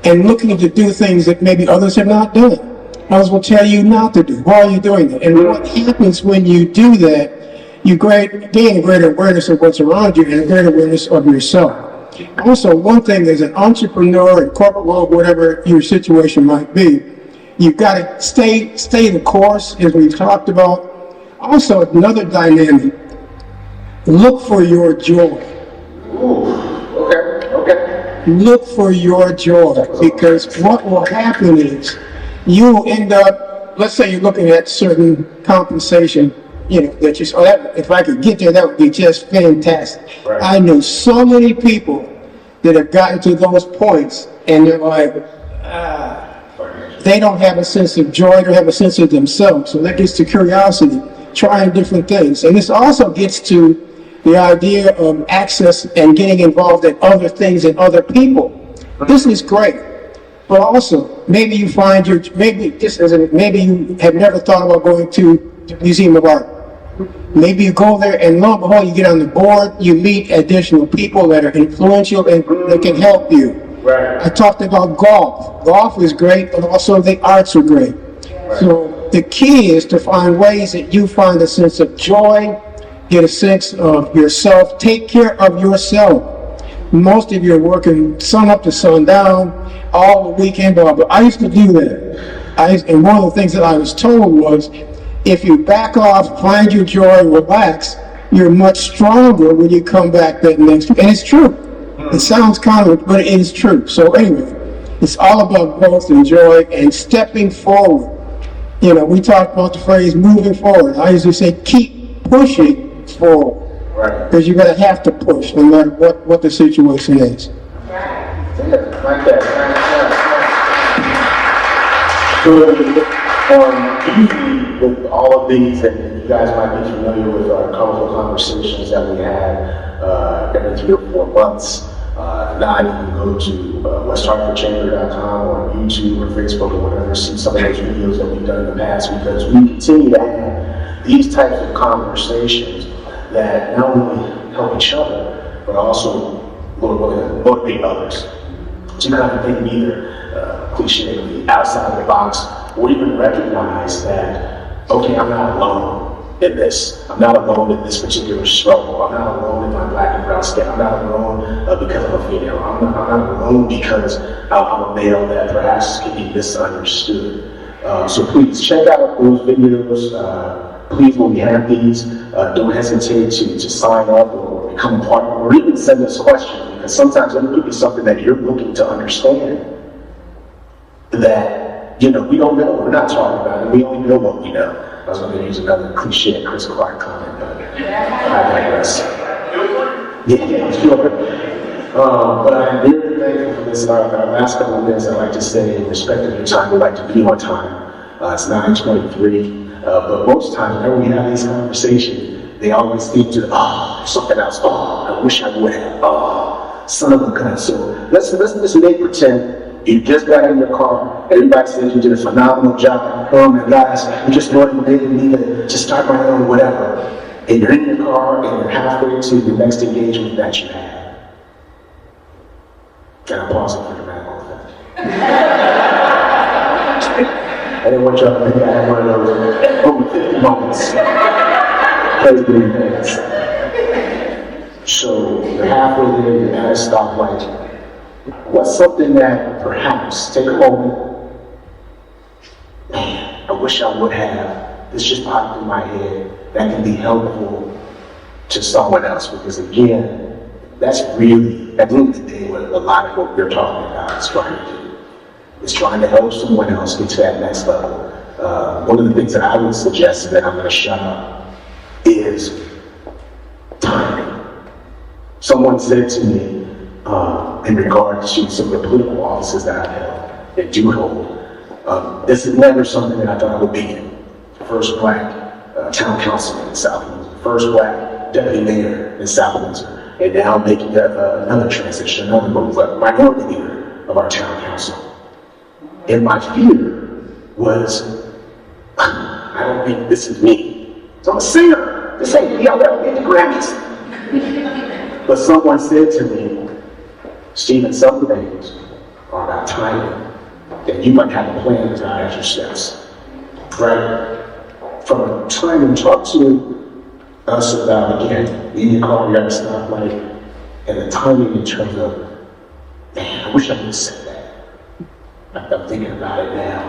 and looking to do things that maybe others have not done. Others will tell you not to do. Why are you doing that? And what happens when you do that, you gain a greater awareness of what's around you and a greater awareness of yourself. Also, one thing as an entrepreneur in corporate world, whatever your situation might be, you've got to stay the course, as we've talked about. Also, another dynamic, look for your joy. Okay. Look for your joy, because what will happen is you will end up, let's say you're looking at certain compensation, that you saw, if I could get there, that would be just fantastic. Right. I know so many people that have gotten to those points and they're like, they don't have a sense of joy, they don't have a sense of themselves. So that gets to curiosity, trying different things. And this also gets to the idea of access and getting involved in other things and other people. This is great. But also, maybe you find maybe you have never thought about going to the Museum of Art. Maybe you go there and lo and behold, you get on the board, you meet additional people that are influential and that can help you. Right. I talked about golf. Golf is great, but also the arts are great. So the key is to find ways that you find a sense of joy, get a sense of yourself, take care of yourself. Most of you are working sun up to sundown, all the weekend, but I used to do that. And one of the things that I was told was, if you back off, find your joy, relax, you're much stronger when you come back that next week. And it's true. It sounds counter, but it is true. So anyway, it's all about growth and joy and stepping forward. You know, we talk about the phrase moving forward. I usually say keep pushing forward. Right. Because you're going to have to push no matter what the situation is. Like that. So, usually with all of these, and you guys might be familiar with our colorful conversations that we have every 3 or 4 months. Now you can go to westhartfordchamber.com or on YouTube or Facebook or whatever, see some of those videos that we've done in the past, because we continue to have these types of conversations that not only help each other, but also motivate others to kind of think either cliche, outside the box, or even recognize that, okay, I'm not alone in this. I'm not alone in this particular struggle. I'm not alone in my black and brown skin. I'm not alone because I'm a female. I'm not alone because I'm a male that perhaps can be misunderstood. So please check out those videos. Please, when we have these, don't hesitate to sign up or become a partner, or even send us questions, because sometimes it could be something that you're looking to understand that, you know, we don't know. We're not talking about it. We only know what we know. I was going to use another cliche Chris Clark comment, but I digress. Yeah, sure. But I'm very thankful for this. Our last couple of minutes, I'd like to say, in respect of your time, we'd like to be on time. It's 9:23. But most times, whenever we have these conversations, they always think to, something else. I wish I would have. Son of a gun. So let's make pretend you just got in your car. Everybody says you did a phenomenal job. Oh my gosh, you just motivated me to start my own whatever. And you're in your car and you're halfway to the next engagement that you have. And I'm pausing for dramatic effect. I didn't want y'all to think I had one of those over 50 moments. Praise the things. So you're halfway there, you're at a stoplight. What's something that perhaps, take a moment, man, I wish I would have, this just popped in my head, that can be helpful to someone else? Because again, that's really, at the end of the day, what a lot of what we're talking about is trying to do. Is trying to help someone else get to that next level. One of the things that I would suggest, and then I'm going to shut up, is timing. Someone said to me, in regards to some of the political offices that I've held and do hold, this is never something that I thought I would be in. First black town councilman in South Windsor, first black deputy mayor in South Windsor, and now making another transition, another move, minority leader of our town council. And my fear was, I don't think this is me. So I'm a singer. This ain't me. I'll never get the Grammys. But someone said to me, Steven, some things are about timing, and you might have a plan to guide your steps. Right? From a time and talk to us about, again, in your car, you're at a stoplight, and the timing in terms of, man, I wish I would have said that. I'm thinking about it now.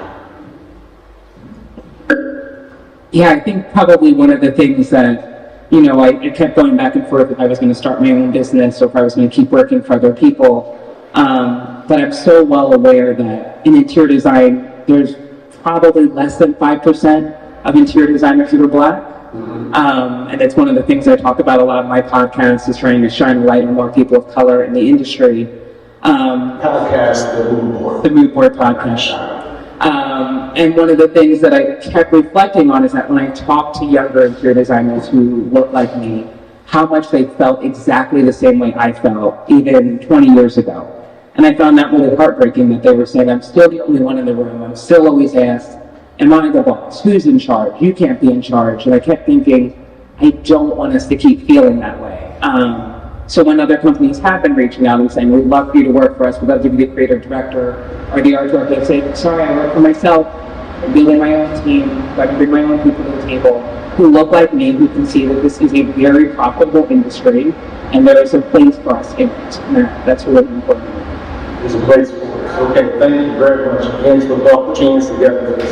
Yeah, I think probably one of the things that, you know, I kept going back and forth if I was going to start my own business or if I was going to keep working for other people. But I'm so well aware that in interior design, there's probably less than 5% of interior designers that are black. And it's one of the things I talk about a lot in my podcast, is trying to shine a light on more people of color in the industry. Podcast, the Mood Board. The Mood Board podcast. And one of the things that I kept reflecting on is that when I talked to younger interior designers who looked like me, how much they felt exactly the same way I felt even 20 years ago. And I found that really heartbreaking, that they were saying, I'm still the only one in the room. I'm still always asked, am I the boss? Who's in charge? You can't be in charge. And I kept thinking, I don't want us to keep feeling that way. So when other companies have been reaching out and saying, we'd love for you to work for us, we'd love to be the creative director or the art director, I say, sorry, I work for myself. I'm building my own team, so I can bring my own people to the table who look like me, who can see that this is a very profitable industry and there is a place for us in it. And that's really important. There's a place for us. Okay, thank you very much. Hands for both teams together. That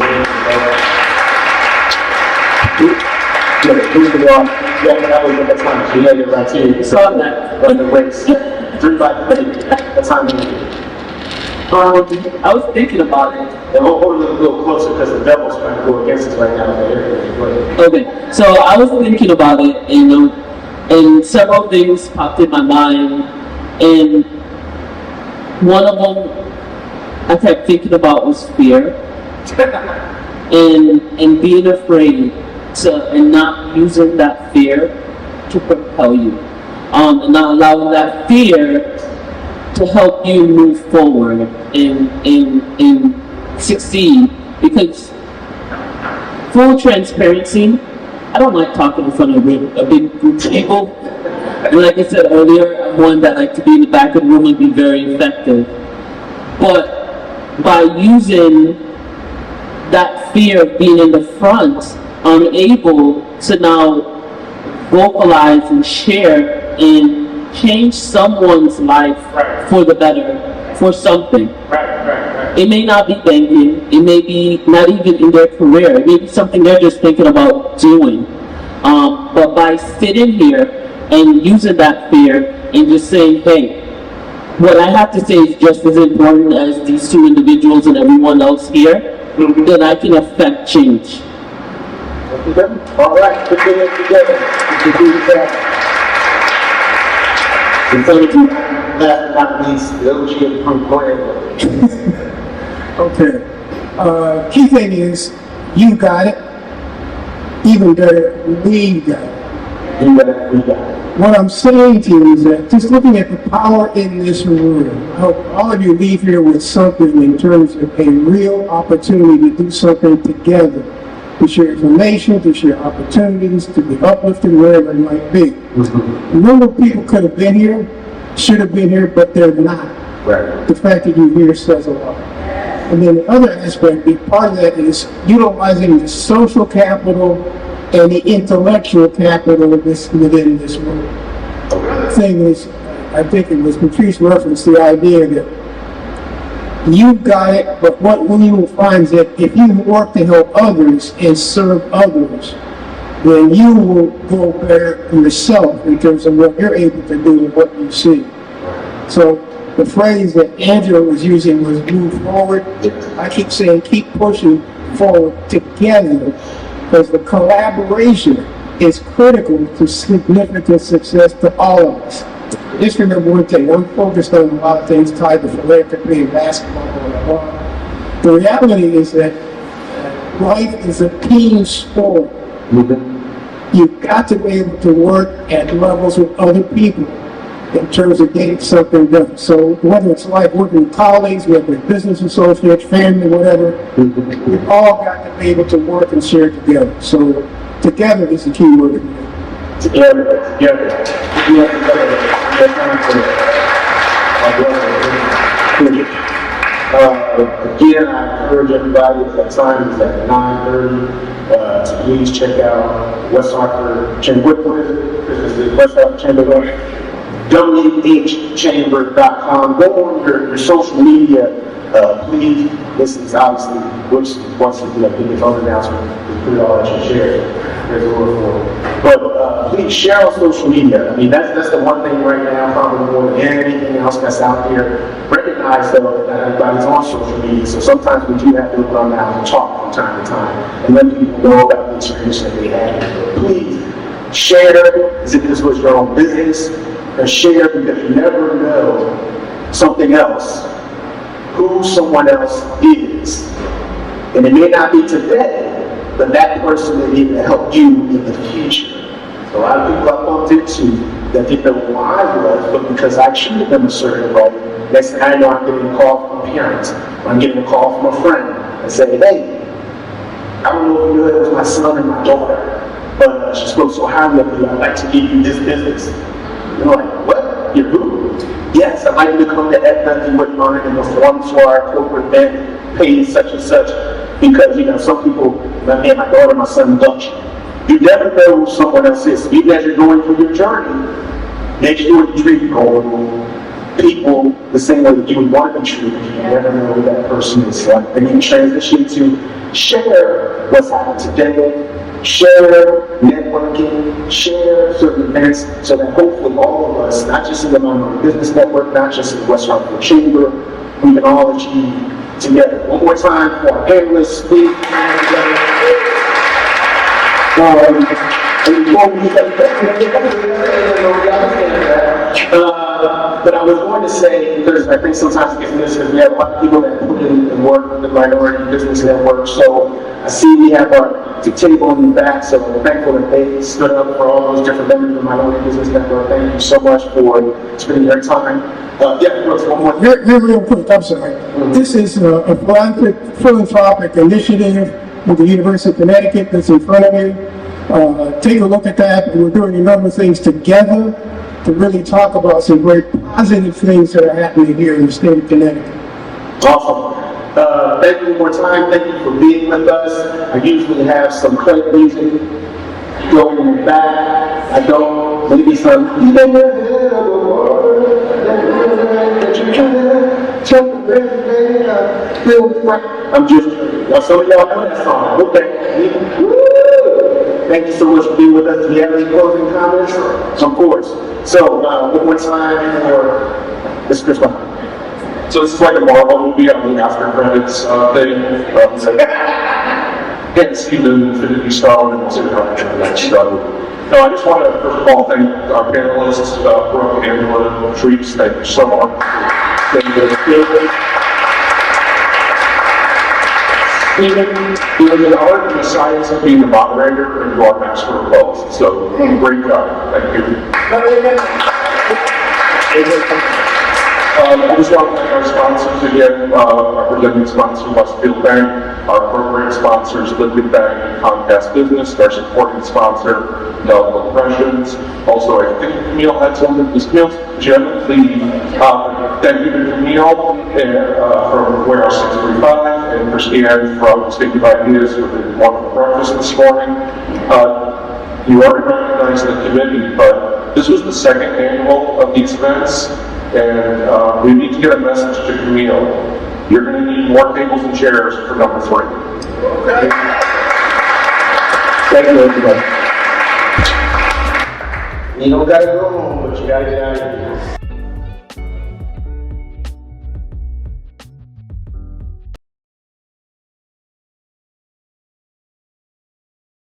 was the time. You had it right here. You saw that. Run the race. 3 by 3. That's how you did it. I was thinking about it. And we'll hold it a little closer because the devil's trying to go against us right now. Okay, so I was thinking about it, and several things popped in my mind, and one of them I kept thinking about was fear, and being afraid and not using that fear to propel you, and not allowing that fear to help you move forward and succeed. Because full transparency, I don't like talking in front of a big group of people. And like I said earlier, I'm one that like to be in the back of the room and be very effective. But by using that fear of being in the front, I'm able to now vocalize and share and change someone's life for the better, for something. It may not be banking, it may be not even in their career, it may be something they're just thinking about doing. But by sitting here and using that fear and just saying, hey, what I have to say is just as important as these two individuals and everyone else here, then I can affect change. All right, put your hands together. In front of you, last but not least, the OG from Plan. Okay. Key thing is, you got it. Even better, we got it. You got it, we got it. What I'm saying to you is that just looking at the power in this room, I hope all of you leave here with something in terms of a real opportunity to do something together, to share information, to share opportunities, to be uplifted wherever it might be. Remember, people could have been here, should have been here, but they're not. Right. The fact that you're here says a lot. And then the other aspect, big part of that is utilizing the social capital and the intellectual capital within this room. The other thing is, I think it was Patrice referenced the idea that you've got it, but what we will find is that if you work to help others and serve others, then you will go better yourself in terms of what you're able to do and what you see. So the phrase that Angela was using was move forward. I keep saying keep pushing forward together, because the collaboration is critical to significant success to all of us. Just remember one thing, I'm focused on a lot of things tied to philanthropy and basketball and blah. The reality is that life is a team sport. You've got to be able to work at levels with other people in terms of getting something done. So whether it's like working with colleagues, whether it's business associates, family, whatever, we've all got to be able to work and share together. So together is the key word. Together. Again, I encourage everybody, the time is at 9:30, to please check out West Hartford Chamber. What is it? West Hartford Chamber. WHChamber.com. Go on your social media, please. This is obviously, which once you get the phone announcement, just put it all at your share. There's a word for it. But please share on social media. I mean, that's the one thing right now, probably more than anything else that's out there. Recognize though that everybody's on social media, so sometimes we do have to run out and talk from time to time and let people know about the experience that they had. Please share as if this was your own business. And share, because you never know something else, who someone else is. And it may not be today, but that person may need to help you in the future. So a lot of people I bumped into that didn't know who I was, but because I treated them a certain way, next thing I know, I'm getting a call from a parent, or I'm getting a call from a friend and saying, hey, I don't know if you know, it was my son and my daughter, but she spoke so highly of me, I'd like to give you this business. And I'm like, what? You're who? Yes, I'd like you to come to Aetna and what learn and perform for our corporate bank, pay such and such, because, you know, some people, like me and my daughter, my son, don't you? You never know who someone else is. Even as you're going through your journey, make sure you treat people the same way that you would want to be treated. You never know who that person is. So I can transition to share what's happened today, share networking, share certain events, so that hopefully all of us, not just in the Minority Business Network, not just in the West Hartford Chamber, we can all achieve together. One more time for our panelists, please. And before we but I was going to say, because I think sometimes it gets missed, because we have a lot of people that put in work with the Minority Business Network. So I see we have our table in the back, so I'm thankful that they stood up for all those different members of the Minority Business Network. Thank you so much for spending your time. Yeah, Brooks, one more. Real quick, I'm sorry. This is a philanthropic initiative with the University of Connecticut that's in front of you. Take a look at that. We're doing a number of things together to really talk about some very positive things that are happening here in the state of Connecticut. Awesome. Thank you one more time. Thank you for being with us. I usually have some clip music going in the back. I don't. Maybe some. I'm just. Some of y'all know that song. Okay. Woo! Thank you so much for being with us. Do you have any closing comments? Of course. So, one more time for Mr. Chris Brown. So this is like a Marvel movie on the after credits thing. Get Steven Infinity Stone and we'll see what happens in the next show. No, I just want to first of all thank our panelists, Brooke, Angela, Patrice. Thank you so much. Steven, there's an art and a science of being the moderator, and you are master of both. So great job. Thank you. I just want to thank our sponsors again, our presenting sponsor, Westfield Bank, our program sponsors, Liquid Bank and Comcast Business, our supporting sponsor, Indelible Impressions. Also, I think Camille had something. Is Camille, Jim, please. Thank you to Camille from Warehouse 635 and Christiane from Distinctive Ideas for the wonderful breakfast this morning. You already recognized the committee, but this was the second annual of these events. And we need to get a message to Camille. You're going to need more tables and chairs for number 3. Okay. Thank you, everybody. You don't got to go home, but you got to get out of here.